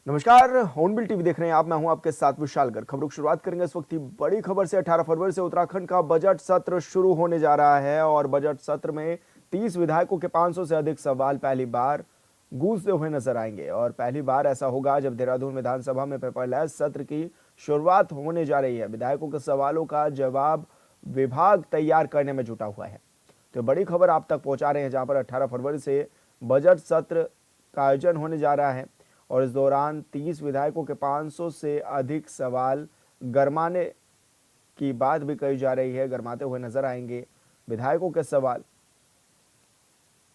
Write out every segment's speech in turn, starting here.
नमस्कार, hornbill TV देख रहे हैं आप। मैं हूं आपके साथ विशालगढ़। खबरों की शुरुआत करेंगे इस वक्त की बड़ी खबर से। 18 फरवरी से उत्तराखंड का बजट सत्र शुरू होने जा रहा है और बजट सत्र में 30 विधायकों के 500 से अधिक सवाल पहली बार गूंजते हुए नजर आएंगे। और पहली बार ऐसा होगा जब देहरादून विधानसभा में पेपरलेस सत्र की शुरुआत होने जा रही है। विधायकों के सवालों का जवाब विभाग तैयार करने में जुटा हुआ है। तो बड़ी खबर आप तक पहुंचा रहे हैं, जहां पर 18 फरवरी से बजट सत्र का आयोजन होने जा रहा है और इस दौरान 30 विधायकों के 500 से अधिक सवाल गरमाने की बात भी कही जा रही है। गरमाते हुए नजर आएंगे विधायकों के सवाल।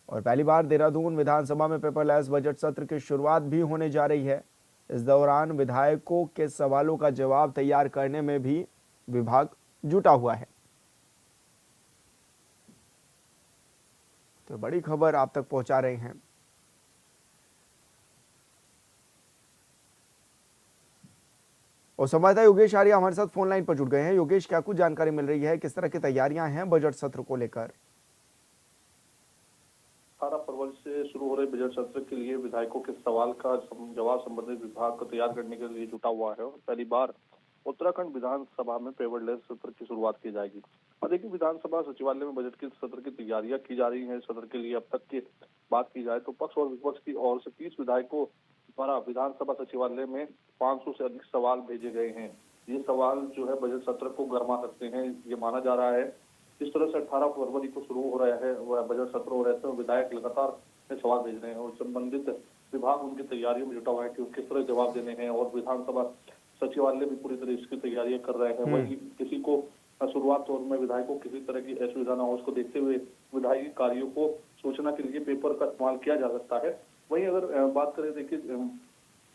और पहली बार देहरादून विधानसभा में पेपरलेस बजट सत्र की शुरुआत भी होने जा रही है। इस दौरान विधायकों के सवालों का जवाब तैयार करने में भी विभाग जुटा हुआ है। तो बड़ी खबर आप तक पहुंचा रहे हैं। और संवाददाता योगेश आर्य हमारे साथ फोन लाइन पर जुड़ गए हैं। योगेश, क्या कुछ जानकारी मिल रही है, किस तरह की तैयारियां हैं बजट सत्र को लेकर? 18 फरवरी से शुरू हो रहे बजट सत्र के लिए विधायकों के सवाल का जवाब संबंधित विभाग को तैयार करने के लिए जुटा हुआ है और पहली बार उत्तराखंड विधानसभा में पेपरलेस सत्र की शुरुआत की जाएगी। और देखिए, विधानसभा सचिवालय में बजट के सत्र की तैयारियां की जा रही हैं। सत्र के लिए अब तक की बात की जाए तो पक्ष और विपक्ष की ओर से 30 विधायकों द्वारा विधानसभा सचिवालय में 500 से अधिक सवाल भेजे गए हैं। ये सवाल जो है बजट सत्र को गर्मा सकते हैं, ये माना जा रहा है। जिस तरह से 18 फरवरी को शुरू हो रहा है वह बजट सत्र हो रहे थे, विधायक लगातार सवाल भेज रहे हैं और संबंधित विभाग उनकी तैयारियों में जुटा हुआ है कि किस तरह जवाब देने हैं और विधानसभा सचिवालय भी पूरी तरह इसकी तैयारियां कर रहे हैं। वही किसी को शुरुआत दौर में विधायकों को किसी तरह की असुविधा न हो, उसको देखते हुए विधायी कार्यों को सूचना के लिए पेपर का इस्तेमाल किया जा सकता है। वहीं अगर बात करें, देखिए,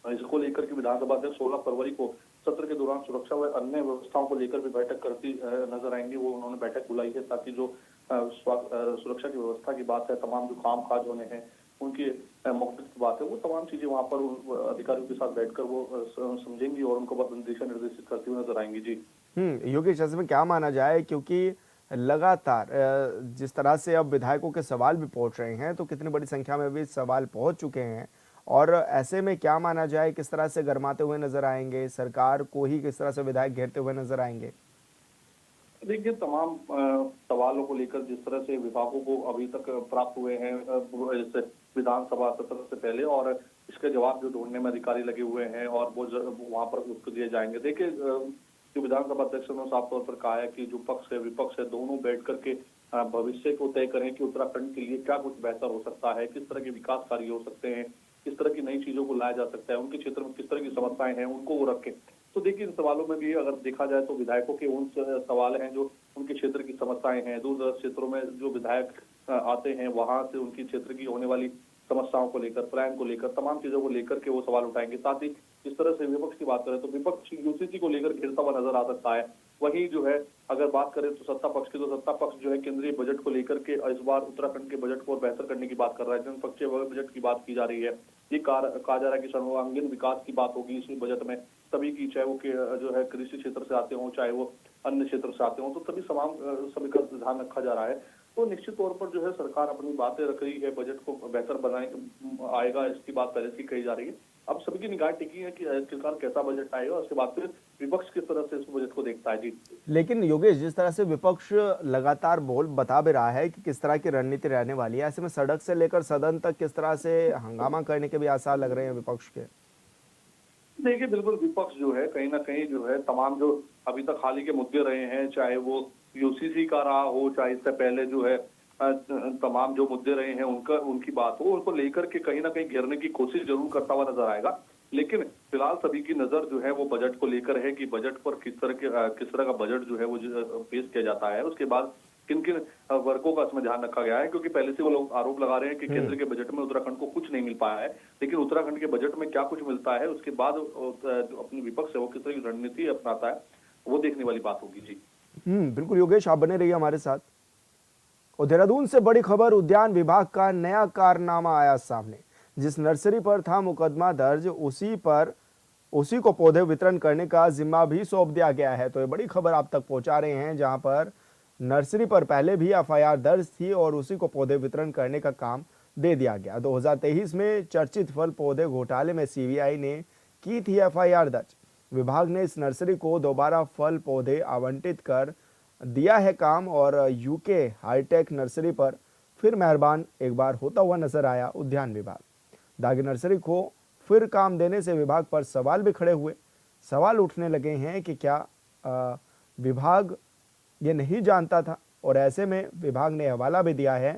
इसको लेकर के विधानसभा अध्यक्ष 16 फरवरी को सत्र के दौरान सुरक्षा व अन्य व्यवस्थाओं को लेकर भी बैठक करती नजर आएंगी। वो उन्होंने बैठक बुलाई है ताकि जो सुरक्षा की व्यवस्था की बात है, तमाम जो काम काज होने हैं उनकी मौखिक की बात है, वो तमाम चीजें वहां पर अधिकारियों के साथ बैठकर वो समझेंगी और उनको दिशा निर्देशित करती हुई नजर आएंगी। जी योगेश, ऐसे में क्या माना जाए, क्योंकि लगातार जिस तरह से अब विधायकों के सवाल भी पहुंच रहे हैं, तो कितनी बड़ी संख्या में भी सवाल पहुंच चुके हैं और ऐसे में क्या माना जाए, किस तरह से गरमाते हुए नजर आएंगे, सरकार को ही किस तरह से विधायक घेरते हुए नजर आएंगे? देखिए, तमाम सवालों को लेकर जिस तरह से विभागों को अभी तक प्राप्त हुए हैं जैसे विधानसभा सत्र से पहले, और इसके जवाब जो ढूंढने में अधिकारी लगे हुए हैं और वो वहां पर उसको दिए जाएंगे। देखिए, जो विधानसभा अध्यक्ष ने साफ तौर पर कहा है कि जो पक्ष है विपक्ष है, दोनों बैठ करके भविष्य को तय करें कि उत्तराखंड के लिए क्या कुछ बेहतर हो सकता है, किस तरह के विकास कार्य हो सकते हैं, किस तरह की नई चीजों को लाया जा सकता है, उनके क्षेत्र में किस तरह की समस्याएं हैं उनको वो रखें। तो देखिए, इन सवालों में भी अगर देखा जाए तो विधायकों के उन सवाल हैं जो उनके क्षेत्र की समस्याएं हैं। दूर दराज क्षेत्रों में जो विधायक आते हैं वहां से उनकी क्षेत्र की होने वाली समस्याओं को लेकर, प्लान को लेकर, तमाम चीजों को लेकर के वो सवाल उठाएंगे। साथ ही इस तरह से विपक्ष की बात करें तो विपक्ष यूसीसी को लेकर घिरता हुआ नजर आ सकता है। वहीं जो है अगर बात करें तो सत्ता पक्ष की, तो सत्ता पक्ष जो है केंद्रीय बजट को लेकर के इस बार उत्तराखंड के बजट को बेहतर करने की बात कर रहा है। जनपक्षीय बजट की बात की जा रही है। ये कहा जा रहा है कि सर्वांगीण विकास की बात होगी इस बजट में। सभी की, चाहे वो जो है कृषि क्षेत्र से आते हों, चाहे वो अन्य क्षेत्र से आते हों, तो सभी का ध्यान रखा जा रहा है। तो निश्चित तौर पर जो है सरकार अपनी बातें रख रही है, बजट को बेहतर बनाए आएगा, इसकी बात पहले से कही जा रही है। अब सभी की निगाह टिकी है कि आखिरकार कैसा बजट आएगा, उसके बाद फिर विपक्ष किस तरह से इस बजट को देखता है। जी, लेकिन योगेश, जिस तरह से विपक्ष लगातार बता भी रहा है कि किस तरह की रणनीति रहने वाली है, ऐसे में सड़क से लेकर सदन तक किस तरह से हंगामा करने के भी आसार लग रहे हैं विपक्ष के। देखिए, बिल्कुल विपक्ष जो है कहीं ना कहीं जो है तमाम जो अभी तक हाल ही के मुद्दे रहे हैं, चाहे वो यूसीसी का रहा हो, चाहे इससे पहले जो है तमाम जो मुद्दे रहे हैं उनकी बात हो, उनको लेकर के कहीं ना कहीं घेरने की कोशिश जरूर करता हुआ नजर आएगा। लेकिन फिलहाल सभी की नजर जो है वो बजट को लेकर है कि बजट पर किस तरह का बजट जो है वो पेश किया जाता है। उसके बाद किन किन वर्गों का इसमें ध्यान रखा गया है, क्योंकि पहले से वो लोग आरोप लगा रहे हैं कि केंद्र के बजट में उत्तराखंड को कुछ नहीं मिल पाया है। लेकिन उत्तराखंड के बजट में क्या कुछ मिलता है, उसके बाद जो अपनी विपक्ष है वो किस तरह की रणनीति अपनाता है, वो देखने वाली बात होगी। जी बिल्कुल योगेश, आप बने रहिए हमारे साथ। और देहरादून से बड़ी खबर, उद्यान विभाग का नया कारनामा आया सामने। जिस नर्सरी पर था मुकदमा दर्ज, उसी को पौधे वितरण करने का जिम्मा भी सौंप दिया गया है। तो ये बड़ी खबर आप तक पहुंचा रहे हैं, जहां पर नर्सरी पर पहले भी एफआईआर दर्ज थी और उसी को पौधे वितरण करने का काम दे दिया गया। 2023 में चर्चित फल पौधे घोटाले में सीबीआई ने की थी एफआईआर दर्ज। विभाग ने इस नर्सरी को दोबारा फल पौधे आवंटित कर दिया है काम और यूके हाईटेक नर्सरी पर फिर मेहरबान एक बार होता हुआ नजर आया उद्यान विभाग। दागी नर्सरी को फिर काम देने से विभाग पर सवाल भी खड़े हुए। सवाल उठने लगे हैं कि क्या विभाग ये नहीं जानता था, और ऐसे में विभाग ने हवाला भी दिया है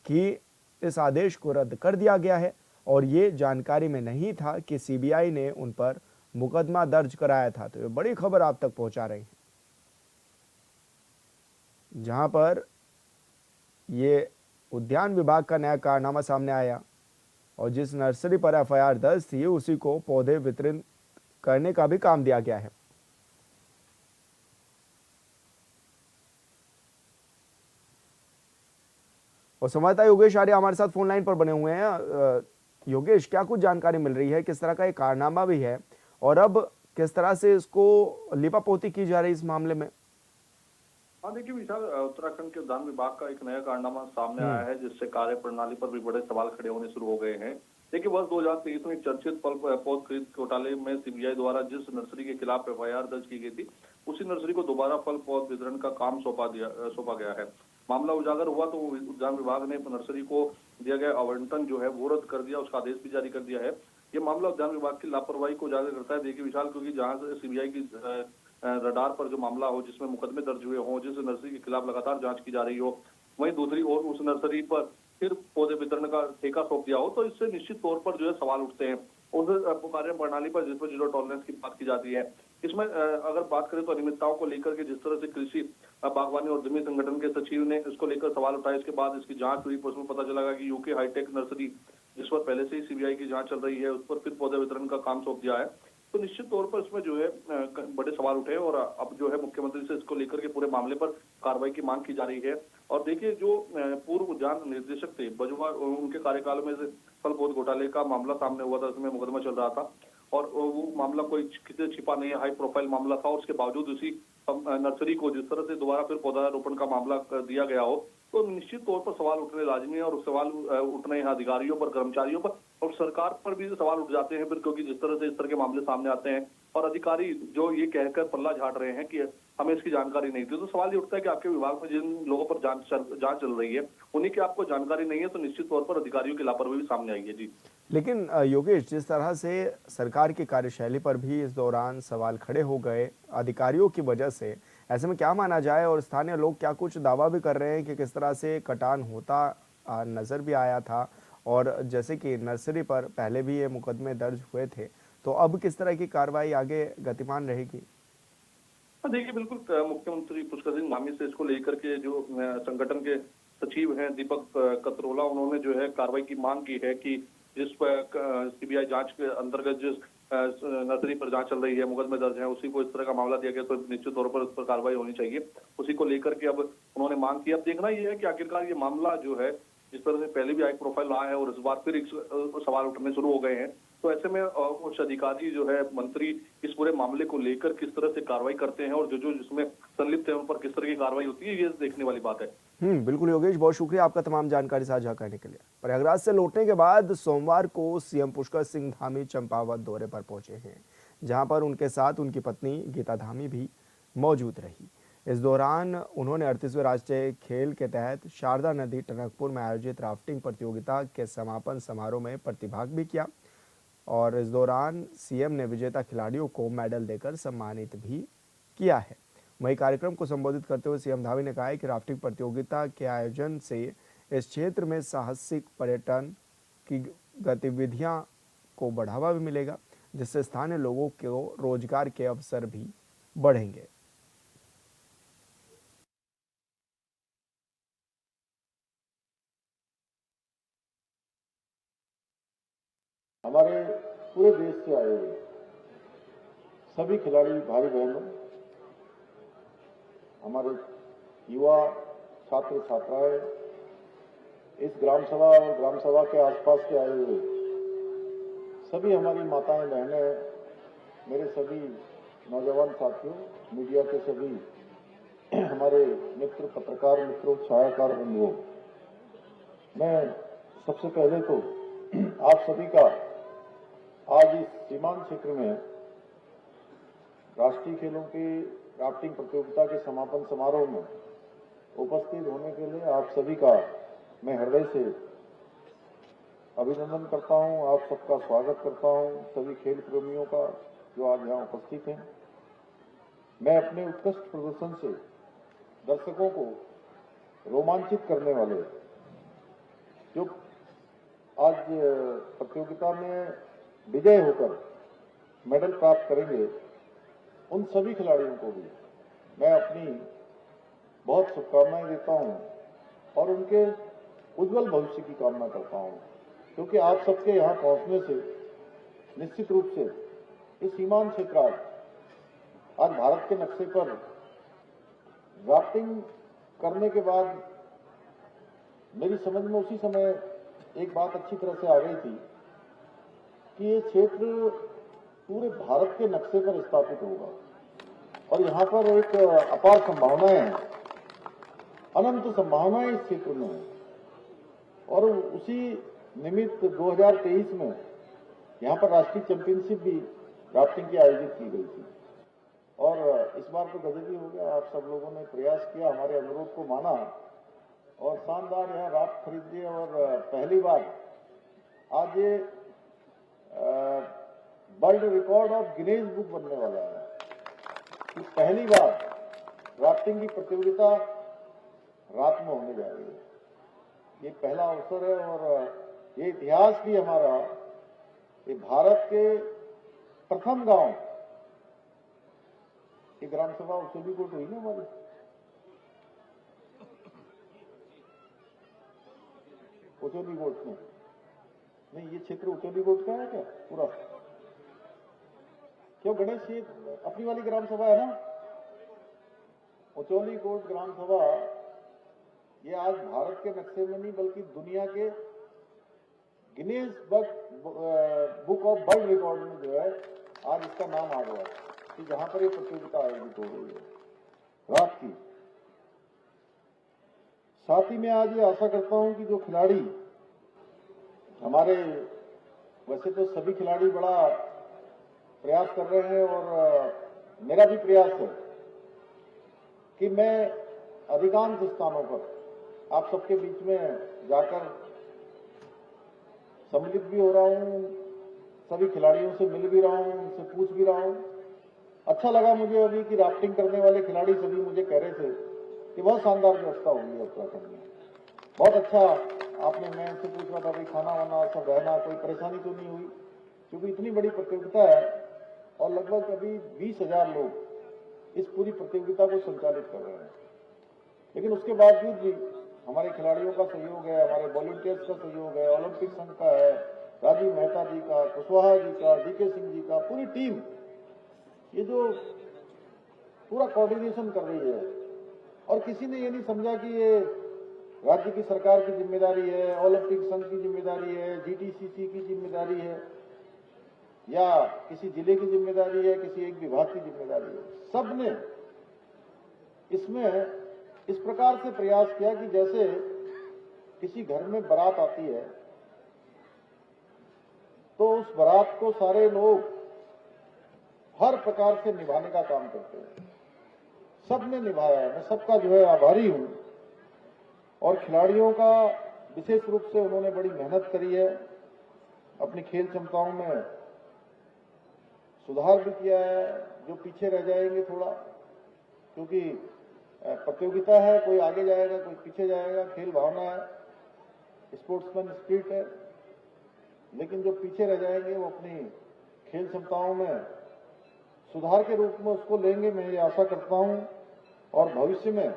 कि इस आदेश को रद्द कर दिया गया है और ये जानकारी में नहीं था कि सीबीआई ने उन पर मुकदमा दर्ज कराया था। तो ये बड़ी खबर आप तक पहुंचा रही है, जहां पर ये उद्यान विभाग का नया कारनामा सामने आया और जिस नर्सरी पर एफआईआर दर्ज थी उसी को पौधे वितरित करने का भी काम दिया गया है। और संवाददाता योगेश आर्य हमारे साथ फोन लाइन पर बने हुए हैं। योगेश, क्या कुछ जानकारी मिल रही है, किस तरह का एक कारनामा भी है और अब किस तरह से इसको लिपापोती की जा रही है इस मामले में? हाँ देखिए विशाल, उत्तराखंड के उद्यान विभाग का एक नया कारनामा सामने आया है जिससे कार्य प्रणाली पर भी बड़े सवाल खड़े होने शुरू हो गए हैं। देखिए वर्ष 2023 में चर्चित फल पौध खरीद घोटाले में सीबीआई द्वारा जिस नर्सरी के खिलाफ एफआईआर दर्ज की गई थी उसी नर्सरी को दोबारा फल पौध वितरण का काम सौंपा गया है। मामला उजागर हुआ तो उद्यान विभाग ने नर्सरी को दिया गया आवंटन जो है वो रद्द कर दिया, उसका आदेश भी जारी कर दिया है। ये मामला उद्यान विभाग की लापरवाही को उजागर करता है। देखिए विशाल, क्योंकि जहां से सीबीआई की रडार पर जो मामला हो जिसमें मुकदमे दर्ज हुए हों, जिस नर्सरी के खिलाफ लगातार जांच की जा रही हो, वहीं दूसरी ओर उस नर्सरी पर फिर पौधे वितरण का ठेका सौंप दिया हो, तो इससे निश्चित तौर पर जो है सवाल उठते हैं उस कार्य प्रणाली पर जिस पर जीरो टॉलरेंस की बात की जाती है। इसमें अगर बात करें तो अनियमितताओं को लेकर के जिस तरह से कृषि बागवानी और जमीन संगठन के सचिव ने इसको लेकर सवाल उठाए, इसके बाद इसकी जांच हुई, उसमें पता चला कि यूके हाईटेक नर्सरी जिस पर पहले से ही सीबीआई की जांच चल रही है उस पर फिर पौधे वितरण का काम सौंप दिया है। तो निश्चित तौर पर इसमें जो है बड़े सवाल उठे और अब जो है मुख्यमंत्री से इसको लेकर के पूरे मामले पर कार्रवाई की मांग की जा रही है। और देखिए जो पूर्व उद्यान निदेशक थे बजवा, उनके कार्यकाल में से फल पौध घोटाले का मामला सामने हुआ था, उसमें मुकदमा चल रहा था और वो मामला कोई किसी छिपा नहीं है, हाई प्रोफाइल मामला था और उसके बावजूद उसी नर्सरी को जिस तरह से दोबारा फिर पौधारोपण का मामला दिया गया हो, तो निश्चित तौर पर सवाल उठने लाजमी है और सवाल उठने अधिकारियों पर, कर्मचारियों पर और सरकार पर भी सवाल उठ जाते हैं फिर, क्योंकि जिस तरह से इस तरह के मामले सामने आते हैं और अधिकारी जो ये कहकर पल्ला झाड़ रहे हैं कि हमें इसकी जानकारी नहीं थी, तो सवाल ये उठता है कि आपके विभाग में जिन लोगों पर जांच चल रही है उन्हीं की आपको जानकारी नहीं है, तो निश्चित तौर पर अधिकारियों की लापरवाही भी सामने आई है। जी लेकिन योगेश, जिस तरह से सरकार की कार्यशैली पर भी इस दौरान सवाल खड़े हो गए अधिकारियों की वजह से, ऐसे में क्या माना जाए और स्थानीय लोग क्या कुछ दावा भी कर रहे हैं कि किस तरह से कटान होता नजर भी आया था, और जैसे कि नर्सरी पर पहले भी ये मुकदमे दर्ज हुए थे, तो अब किस तरह की कार्रवाई आगे गतिमान रहेगी? देखिए बिल्कुल, मुख्यमंत्री पुष्कर सिंह धामी से इसको लेकर के जो संगठन के सचिव हैं दीपक कतरोला, उन्होंने जो है कार्रवाई की मांग की है कि जिस पर सीबीआई जांच के अंतर्गत जिस नर्सरी पर जांच चल रही है, मुकदमे दर्ज है, उसी को इस तरह का मामला दिया गया, तो निश्चित तौर पर उस पर कार्रवाई होनी चाहिए। उसी को लेकर के अब उन्होंने मांग की। अब देखना यह है कि आखिरकार ये मामला जो है जिस तरह से पहले भी हाई प्रोफाइल रहा है और इस बार फिर सवाल उठने शुरू हो गए हैं, तो ऐसे में उच्च अधिकारी जो है, मंत्री इस पूरे मामले को लेकर किस तरह से कार्रवाई करते हैं और जो जिसमें संलिप्त है उन पर किस तरह की कार्रवाई होती है, ये देखने वाली बात है। बिल्कुल योगेश, बहुत शुक्रिया आपका तमाम जानकारी साझा करने के लिए। प्रयागराज से लौटने के बाद सोमवार को सीएम पुष्कर सिंह धामी चंपावत दौरे पर पहुंचे हैं, जहां पर उनके साथ उनकी पत्नी गीता धामी भी मौजूद रही। इस दौरान उन्होंने 38वें राष्ट्रीय खेल के तहत शारदा नदी टनकपुर में आयोजित राफ्टिंग प्रतियोगिता के समापन समारोह में प्रतिभाग भी किया और इस दौरान सीएम ने विजेता खिलाड़ियों को मेडल देकर सम्मानित भी किया है। वहीं कार्यक्रम को संबोधित करते हुए सीएम धामी ने कहा है कि राफ्टिंग प्रतियोगिता के आयोजन से इस क्षेत्र में साहसिक पर्यटन की गतिविधियां को बढ़ावा भी मिलेगा, जिससे स्थानीय लोगों को रोजगार के अवसर भी बढ़ेंगे। हमारे पूरे देश से आए हुए सभी खिलाड़ी भाई बहनों, हमारे युवा छात्र छात्राएं, इस ग्राम सभा और ग्राम सभा के आसपास के आए हुए सभी हमारी माताएं बहनें, मेरे सभी नौजवान साथियों, मीडिया के सभी हमारे मित्र, पत्रकार मित्रों, छायाकार बंधुओं, मैं सबसे पहले तो आप सभी का आज इस सीमांत क्षेत्र में राष्ट्रीय खेलों की राफ्टिंग प्रतियोगिता के समापन समारोह में उपस्थित होने के लिए आप सभी का मैं हृदय से अभिनंदन करता हूं। आप सबका स्वागत करता हूं, सभी खेल प्रेमियों का जो आज यहाँ उपस्थित हैं। मैं अपने उत्कृष्ट प्रदर्शन से दर्शकों को रोमांचित करने वाले जो आज प्रतियोगिता में विजय होकर मेडल प्राप्त करेंगे, उन सभी खिलाड़ियों को भी मैं अपनी बहुत शुभकामनाएं देता हूं और उनके उज्जवल भविष्य की कामना करता हूं, क्योंकि आप सबके यहां पहुंचने से निश्चित रूप से इस सीमांत क्षेत्र आज भारत के नक्शे पर राफ्टिंग करने के बाद मेरी समझ में उसी समय एक बात अच्छी तरह से आ गई थी कि ये क्षेत्र पूरे भारत के नक्शे पर स्थापित होगा और यहाँ पर एक अपार संभावनाएं हैं, अनंत संभावनाएं इस क्षेत्र में हैं। और उसी निमित्त 2023 में यहाँ पर राष्ट्रीय चैंपियनशिप भी राफ्टिंग की आयोजित की गई थी और इस बार तो गजब ही हो गया। आप सब लोगों ने प्रयास किया, हमारे अनुरोध को माना और शानदार यहाँ राफ्ट खरीद लिए और पहली बार आज ये world record of Guinness book बनने वाला है कि पहली बार राफ्टिंग की प्रतियोगिता रात में होने जा रही है। ये पहला अवसर है और ये इतिहास भी हमारा, ये भारत के प्रथम गांव की ग्राम सभा उचोली कोट हुई ना हमारी, उचोली कोट में नहीं, ये क्षेत्र उचोली कोट का है क्या पूरा? क्यों गणेश, ये अपनी वाली ग्राम सभा है ना, उचोली कोट ग्राम सभा। ये आज भारत के नक्शे में नहीं बल्कि दुनिया के Guinness book of world record में जो है आज इसका नाम आ गया कि जहां पर ये प्रतियोगिता आयोजित हो रही है रात की। साथ ही मैं आज ये आशा करता हूं कि जो खिलाड़ी हमारे, वैसे तो सभी खिलाड़ी बड़ा प्रयास कर रहे हैं और मेरा भी प्रयास है कि मैं अधिकांश स्थानों पर आप सबके बीच में जाकर सम्मिलित भी हो रहा हूं, सभी खिलाड़ियों से मिल भी रहा हूं, उनसे पूछ भी रहा हूं। अच्छा लगा मुझे अभी कि राफ्टिंग करने वाले खिलाड़ी सभी मुझे कह रहे थे कि बहुत शानदार व्यवस्था हुई है उत्तराखंड में, बहुत अच्छा। आपने, मैं उनसे पूछ रहा था भाई खाना वाना सब रहना, कोई परेशानी तो नहीं हुई? क्योंकि इतनी बड़ी प्रतियोगिता है और लगभग अभी 20,000 लोग इस पूरी प्रतियोगिता को संचालित कर रहे हैं। लेकिन उसके बावजूद भी हमारे खिलाड़ियों का सहयोग है, हमारे वॉलंटियर्स का सहयोग है, ओलंपिक संघ का है, राजीव मेहता जी का, कुशवाहा जी का, डीके सिंह जी का, पूरी टीम ये जो पूरा कोऑर्डिनेशन कर रही है। और किसी ने ये नहीं समझा कि ये राज्य की सरकार की जिम्मेदारी है, ओलंपिक संघ की जिम्मेदारी है, जीटीसीसी की जिम्मेदारी है या किसी जिले की जिम्मेदारी है, किसी एक विभाग की जिम्मेदारी है। सबने इसमें इस प्रकार से प्रयास किया कि जैसे किसी घर में बारात आती है तो उस बारात को सारे लोग हर प्रकार से निभाने का काम करते हैं। सबने निभाया है, मैं सबका जो है आभारी हूं। और खिलाड़ियों का विशेष रूप से उन्होंने बड़ी मेहनत करी है, अपनी खेल क्षमताओं में सुधार भी किया है। जो पीछे रह जाएंगे थोड़ा, क्योंकि प्रतियोगिता है, कोई आगे जाएगा कोई पीछे जाएगा, खेल भावना है, स्पोर्ट्समैन स्पिरिट है। लेकिन जो पीछे रह जाएंगे वो अपनी खेल क्षमताओं में सुधार के रूप में उसको लेंगे, मैं ये आशा करता हूं। और भविष्य में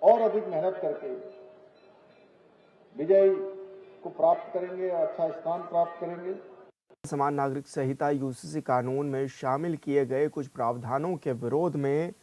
और अधिक मेहनत करके विजय को प्राप्त करेंगे, अच्छा स्थान प्राप्त करेंगे। समान नागरिक संहिता यूसीसी कानून में शामिल किए गए कुछ प्रावधानों के विरोध में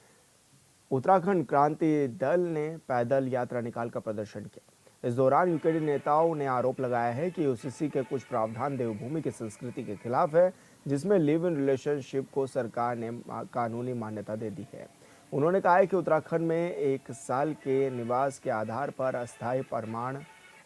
उत्तराखंड क्रांति दल ने पैदल यात्रा निकालकर प्रदर्शन किया। इस दौरान यूकेडी नेताओं ने आरोप लगाया है कि यूसीसी के कुछ प्रावधान देवभूमि की संस्कृति के खिलाफ है, जिसमें लिव इन रिलेशनशिप को सरकार ने कानूनी मान्यता दे दी है। उन्होंने कहा है कि उत्तराखंड में 1 साल के निवास के आधार पर अस्थायी प्रमाण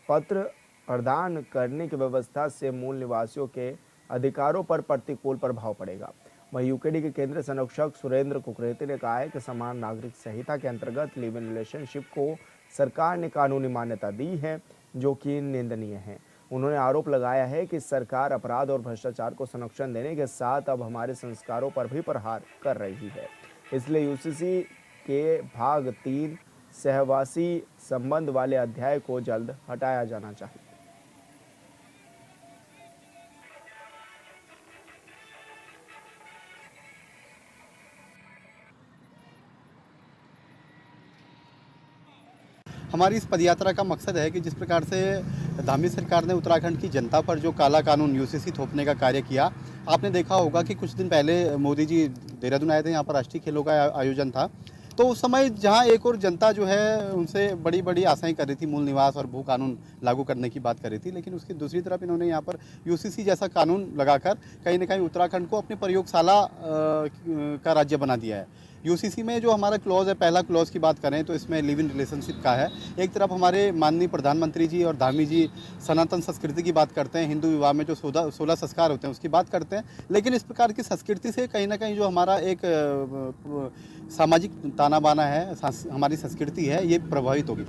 पत्र प्रदान करने की व्यवस्था से मूल निवासियों के अधिकारों पर प्रतिकूल प्रभाव पड़ेगा। वहीं यूकेडी के केंद्रीय संरक्षक सुरेंद्र कुकरेती ने कहा है कि समान नागरिक संहिता के अंतर्गत लिव इन रिलेशनशिप को सरकार ने कानूनी मान्यता दी है, जो कि निंदनीय है। उन्होंने आरोप लगाया है कि सरकार अपराध और भ्रष्टाचार को संरक्षण देने के साथ अब हमारे संस्कारों पर भी प्रहार कर रही है। इसलिए यूसीसी के भाग 3 सहवासी संबंध वाले अध्याय को जल्द हटाया जाना चाहिए। हमारी इस पदयात्रा का मकसद है कि जिस प्रकार से धामी सरकार ने उत्तराखंड की जनता पर जो काला कानून यूसीसी थोपने का कार्य किया, आपने देखा होगा कि कुछ दिन पहले मोदी जी देहरादून आए थे, यहाँ पर राष्ट्रीय खेलों का आयोजन था। तो उस समय जहाँ एक और जनता जो है उनसे बड़ी बड़ी आशाएं कर रही थी, मूल निवास और भू कानून लागू करने की बात कर रही थी, लेकिन उसकी दूसरी तरफ इन्होंने यहाँ पर यूसीसी जैसा कानून लगाकर कहीं ना कहीं उत्तराखंड को अपनी प्रयोगशाला का राज्य बना दिया है। यूसीसी में जो हमारा क्लॉज है, पहला क्लॉज की बात करें तो इसमें लिव इन रिलेशनशिप का है। एक तरफ हमारे माननीय प्रधानमंत्री जी और धामी जी सनातन संस्कृति की बात करते हैं, हिंदू विवाह में जो 16 संस्कार होते हैं उसकी बात करते हैं, लेकिन इस प्रकार की संस्कृति से कहीं ना कहीं जो हमारा एक सामाजिक ताना बाना है, हमारी संस्कृति है, ये प्रभावित होगी।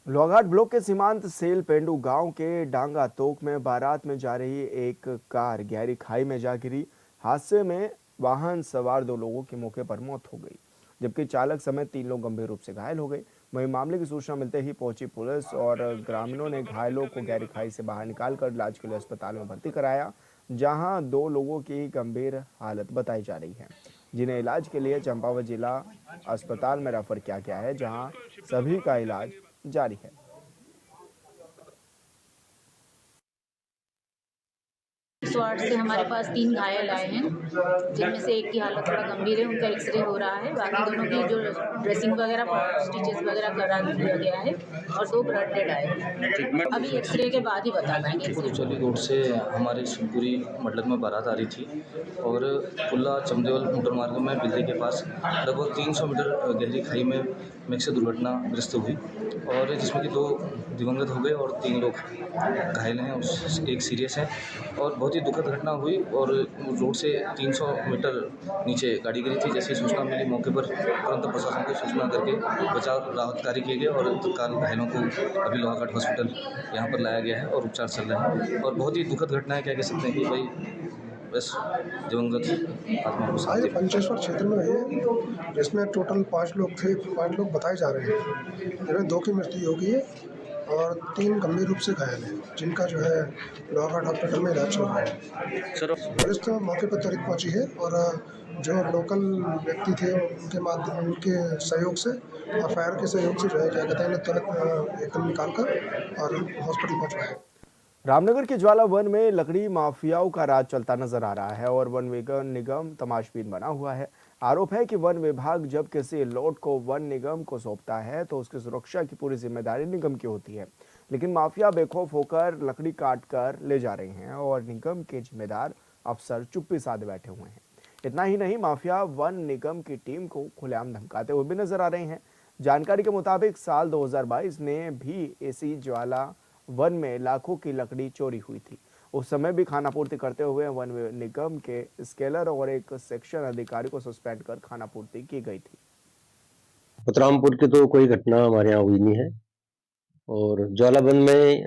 लोहाघाट ब्लॉक के सीमांत सेल पेंडू गांव के डांगा तोक में बारात में जा रही एक कार गहरी खाई में जा गिरी। हादसे में वाहन सवार 2 लोगों की मौके पर मौत हो गई, जबकि चालक समेत 3 लोग गंभीर रूप से घायल हो गए। वहीं मामले की सूचना मिलते ही पहुंची पुलिस और ग्रामीणों ने घायलों को गहरी खाई से बाहर निकालकर इलाज के लिए अस्पताल में भर्ती कराया, जहां 2 लोगों की गंभीर हालत बताई जा रही है, जिन्हें इलाज के लिए चंपावत जिला अस्पताल में रेफर किया गया है, जहां सभी का इलाज जारी है। से हमारे पास 3 घायल आए हैं, जिनमें से एक की हालत थोड़ा गंभीर है, उनका एक्सरे हो रहा है। बाकी दोनों की जो ड्रेसिंग वगैरह स्टिचेस वगैरह करा दिया गया है और 2 ब्लड डेड आए हैं। अभी एक्सरे के बाद ही बता पाएंगे। चौली रोड से हमारी शिवपुरी मडलक में बारात आ रही थी और कुल्ला चमदेवल मोटर मार्ग में बिल्ली के पास लगभग 300 मीटर गहरी खाई में मेक से दुर्घटनाग्रस्त हुई और जिसमें कि 2 दिवंगत हो गए और 3 लोग घायल हैं, एक सीरियस है। और बहुत ही दुखद घटना हुई और रोड से 300 मीटर नीचे गाड़ी गिरी थी। जैसे सूचना मिली मौके पर तुरंत प्रशासन को सूचना करके बचाव राहत कार्य किए गए और तत्काल घायलों को अभी लोहाघाट हॉस्पिटल यहाँ पर लाया गया है और उपचार चल रहा है। और बहुत ही दुखद घटना है, क्या कह सकते हैं कि भाई बस दिवंगत आत्मा को शांति। पंचेश्वर क्षेत्र में है, जिसमें टोटल 5 लोग थे, 5 लोग बताए जा रहे हैं, जिनमें 2 की मृत्यु हो गई है और 3 गंभीर रूप से घायल हैं, जिनका जो है लोहाघाट हॉस्पिटल में इलाज चल रहा है। पुलिस तो मौके पर त्वरित पहुंची है और जो लोकल व्यक्ति थे उनके माध्यम, उनके सहयोग से और फायर के सहयोग से जो है क्या कहते हैं तुरंत एकदम निकाल कर और हॉस्पिटल पहुँचवाया। रामनगर के ज्वाला वन में लकड़ी माफियाओं का राज चलता नजर आ रहा है और वन निगम तमाशबीन बना हुआ है। आरोप है कि वन विभाग जब किसी लॉट को वन निगम को सौंपता है तो उसकी सुरक्षा की पूरी जिम्मेदारी निगम की होती है, लेकिन माफिया बेखौफ होकर लकड़ी काट कर ले जा रहे हैं और निगम के जिम्मेदार अफसर चुप्पी साधे बैठे हुए हैं। इतना ही नहीं, माफिया वन निगम की टीम को खुलेआम धमकाते हुए भी नजर आ रहे हैं। जानकारी के मुताबिक साल 2022 में भी इसी ज्वाला वन में लाखों की लकड़ी चोरी हुई थी। उस समय भी खानापूर्ति करते हुए वन निगम के स्केलर और एक सेक्शन अधिकारी को सस्पेंड कर खानापूर्ति की गई थी। बतरामपुर की तो कोई घटना हमारे यहाँ हुई नहीं है और ज्वाला वन में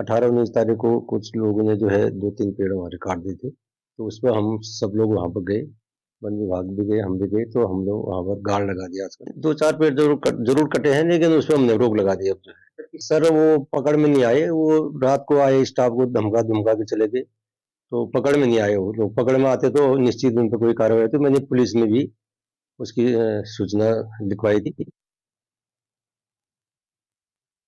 18-19 तारीख को कुछ लोगों ने जो है 2-3 पेड़ हमारे काट दिए थे, तो उस पर हम सब लोग वहाँ पर गए, वन विभाग भी गए, हम भी गए, तो हम लोग वहाँ पर गाड़ लगा दिया। 2-4 पेड़ जरूर कटे हैं, लेकिन उस पर हमने रोक लगा दी। अब जो है सर वो पकड़ में नहीं आए, वो रात को आए, स्टाफ को धमका के चले गए, तो पकड़ में नहीं आए। वो लोग पकड़ में आते तो निश्चित उन पर कोई कार्रवाई होती। मैंने पुलिस में भी उसकी सूचना लिखवाई थी।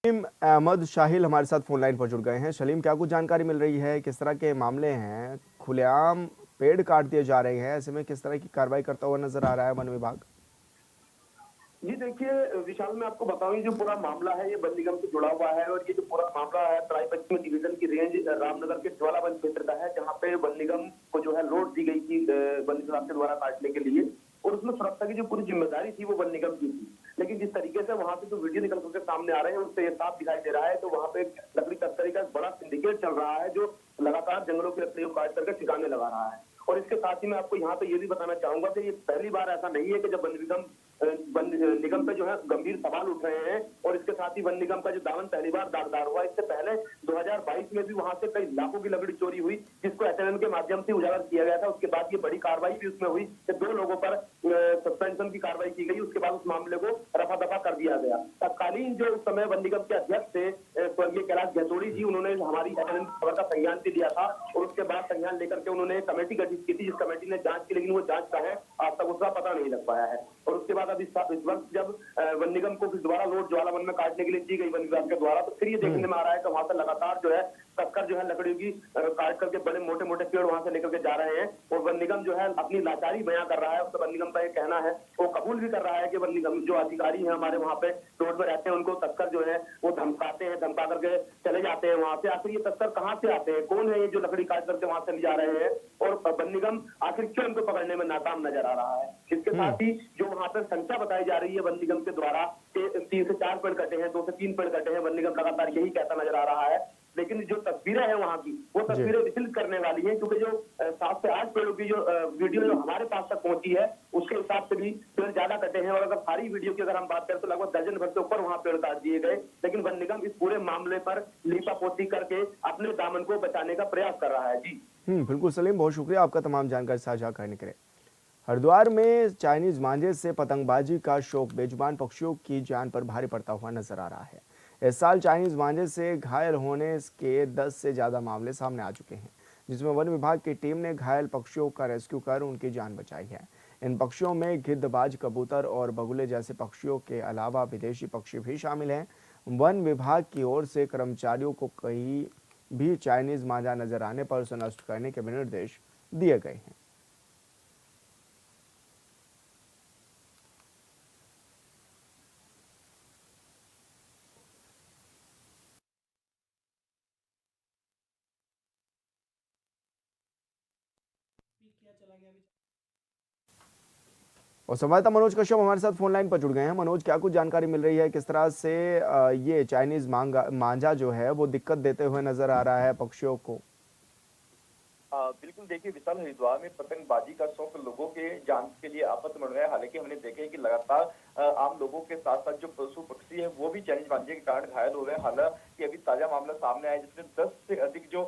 शलीम अहमद शाहिल हमारे साथ फोन लाइन पर जुड़ गए हैं। शलीम, क्या कुछ जानकारी मिल रही है, किस तरह के मामले हैं? खुलेआम पेड़ काट दिए जा रहे हैं, ऐसे में किस तरह की कार्रवाई करता हुआ नजर आ रहा है वन विभाग? जी देखिए विशाल, मैं आपको बताऊं ये जो पूरा मामला है ये वन निगम से जुड़ा हुआ है और ये जो पूरा मामला है तराई पश्चिम डिवीजन की रेंज रामनगर के ज्वाला वन क्षेत्र का है, जहाँ पे वन निगम को जो है लोड दी गई थी वन विभाग के द्वारा काटने के लिए और उसमें सुरक्षा की जो पूरी जिम्मेदारी थी वो वन निगम की थी। लेकिन जिस तरीके से वहां से जो वीडियो निकल करके सामने आ रहे हैं उससे ये साफ दिखाई दे रहा है तो वहां पे लकड़ी तस्करी का एक बड़ा सिंडिकेट चल रहा है जो लगातार जंगलों की लकड़ियों को काट करके ठिकाने लगा रहा है। और इसके साथ ही मैं आपको यहाँ पे ये भी बताना चाहूंगा कि ये पहली बार ऐसा नहीं है कि जब वन निगम पे जो है गंभीर सवाल उठ रहे हैं और इसके साथ ही वन निगम का जो दामन पहली बार दागदार हुआ। इससे पहले 2022 में भी वहां से कई लाखों की लकड़ी चोरी हुई जिसको एसएनएन के माध्यम से उजागर किया गया था। उसके बाद ये बड़ी कार्रवाई भी उसमें हुई कि 2 लोगों पर सस्पेंशन की कार्रवाई की गई। उसके बाद उस मामले को रफा दफा कर दिया गया। तत्कालीन जो उस समय वन निगम के अध्यक्ष थे स्वर्गीय कैलाश गहतोड़ी जी, उन्होंने हमारी एसएनएन खबर का संज्ञान भी लिया था और उसके बाद संज्ञान लेकर के उन्होंने कमेटी गठित की थी जिस कमेटी ने जांच की, लेकिन वो जांच का है आज तक उसका पता नहीं लग पाया है। और उसके बाद अब इस वर्ष जब वन निगम को फिर दोबारा लोड ज्वालावन में काटने के लिए दी गई वन विभाग के द्वारा, तो फिर ये देखने में आ रहा है कि वहां से लगातार जो है तस्कर जो है लकड़ियों की काट करके बड़े मोटे मोटे पेड़ वहां से लेकर के जा रहे हैं और वन निगम जो है अपनी लाचारी बयां कर रहा है। उसका वन निगम का ये कहना है, वो कबूल भी कर रहा है कि वन निगम जो अधिकारी हैं हमारे वहां पे रोड पर रहते हैं उनको तस्कर जो है वो धमकाते हैं, धमका करके चले जाते हैं वहां से। आखिर ये तस्कर कहाँ से आते हैं, कौन है ये जो लकड़ी काट करके वहां से ले जा रहे हैं और वन निगम आखिर क्यों इनको पकड़ने में नाकाम नजर आ रहा है। इसके साथ ही जो वहां पर संख्या बताई जा रही है वन निगम के द्वारा 3 से 4 पेड़ कटे हैं, 2 से 3 पेड़ कटे हैं, वन निगम लगातार यही कहता नजर आ रहा है। लेकिन जो तस्वीरें हैं वहां की वो तस्वीरें विचलित करने वाली हैं क्योंकि जो 7 से 8 पेड़ों की जो वीडियो जो हमारे पास तक पहुंची है उसके हिसाब से भी पेड़ ज्यादा कटे हैं और अगर सारी वीडियो की अगर हम बात करें तो लगभग दर्जन भर से ऊपर वहां पेड़ काट दिए गए। लेकिन वन निगम इस पूरे मामले पर लीपापोती करके अपने दामन को बचाने का प्रयास कर रहा है। जी बिल्कुल सलीम, बहुत शुक्रिया आपका तमाम जानकारी साझा करने के लिए। हरिद्वार में चाइनीज मांझे से पतंगबाजी का शौक बेजुबान पक्षियों की जान पर भारी पड़ता हुआ नजर आ रहा है। इस साल चाइनीज मांझे से घायल होने के 10 से ज्यादा मामले सामने आ चुके हैं, जिसमें वन विभाग की टीम ने घायल पक्षियों का रेस्क्यू कर उनकी जान बचाई है। इन पक्षियों में गिद्धबाज, कबूतर और बगुले जैसे पक्षियों के अलावा विदेशी पक्षी भी शामिल हैं। वन विभाग की ओर से कर्मचारियों को कहीं भी चाइनीज मांझा नजर आने पर उसे नष्ट करने के भी निर्देश दिए गए हैं। और संवाददाता मनोज कश्यप हमारे साथ फोन लाइन पर जुड़ गए हैं। मनोज, क्या कुछ जानकारी मिल रही है, किस तरह से ये चाइनीज मांझा जो है वो दिक्कत देते हुए नजर आ रहा है पक्षियों को? बिल्कुल, देखिए विशाल, हरिद्वार में पतंगबाजी का शौक लोगों के जान के लिए आफत बन रहा है। हालांकि हमने देखे कि लगातार आम लोगों के साथ साथ जो पशु पक्षी है वो भी चाइनीज मांझे के कारण घायल हो रहे हैं। हालांकि अभी ताजा मामला सामने आया जिसमें 10 से अधिक जो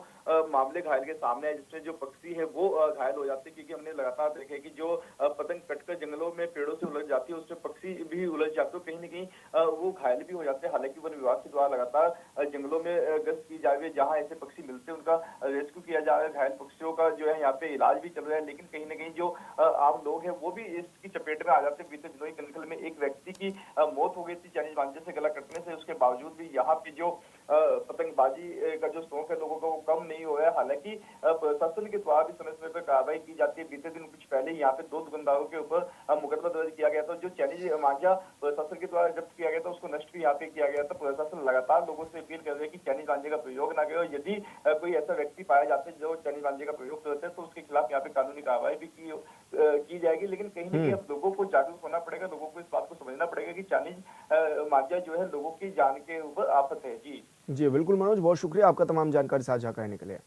मामले घायल के सामने आए, जिसमें जो पक्षी है वो घायल हो जाते हैं क्योंकि हमने लगातार देखे कि जो पतंग कटकर जंगलों में पेड़ों से उलझ जाती है उसमें पक्षी भी उलझ जाते हैं, कहीं न कहीं वो घायल भी हो जाते हैं। हालांकि वन विभाग के द्वारा लगातार जंगलों में गश्त की जा रही है, जहाँ ऐसे पक्षी मिलते हैं उनका रेस्क्यू किया जा रहा है। घायल पक्षियों का जो है यहाँ पे इलाज भी चल रहा है, लेकिन कहीं न कहीं जो आम लोग हैं वो भी इसकी चपेट में आ जाते हैं। बीते दिनों ही कनखल में एक व्यक्ति की मौत हो गई थी चाइनीज मांझे से गला कटने से। उसके बावजूद भी यहाँ पे जो पतंगबाजी का जो शौक है लोगों का वो कम नहीं हो रहा है। हालांकि प्रशासन के द्वारा भी समय समय पर कार्रवाई की जाती है। बीते दिन कुछ पहले यहाँ पे 2 दुकानदारों के ऊपर मुकदमा दर्ज किया गया था। जो चाइनीज मांझा प्रशासन के द्वारा जब्त किया गया था उसको नष्ट भी यहाँ पे किया गया था। प्रशासन लगातार लोगों से अपील कर रहे हैं कि चाइनीज मांझे का प्रयोग न करें, यदि कोई ऐसा व्यक्ति पाया जाता है जो चाइनीज मांझे का प्रयोग करते हैं तो उसके खिलाफ यहाँ पे कानूनी कार्रवाई भी की जाएगी। लेकिन कहीं न कहीं अब लोगों को जागरूक होना पड़ेगा, लोगों को इस बात को समझना पड़ेगा कि चाइनीज मांझा जो है लोगों की जान के ऊपर आफत है। जी बिल्कुल मनोज, बहुत शुक्रिया आपका तमाम जानकारी साझा करने के लिए।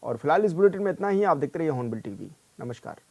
और फिलहाल इस बुलेटिन में इतना ही। आप देखते रहिए हॉर्नबिल टीवी। नमस्कार।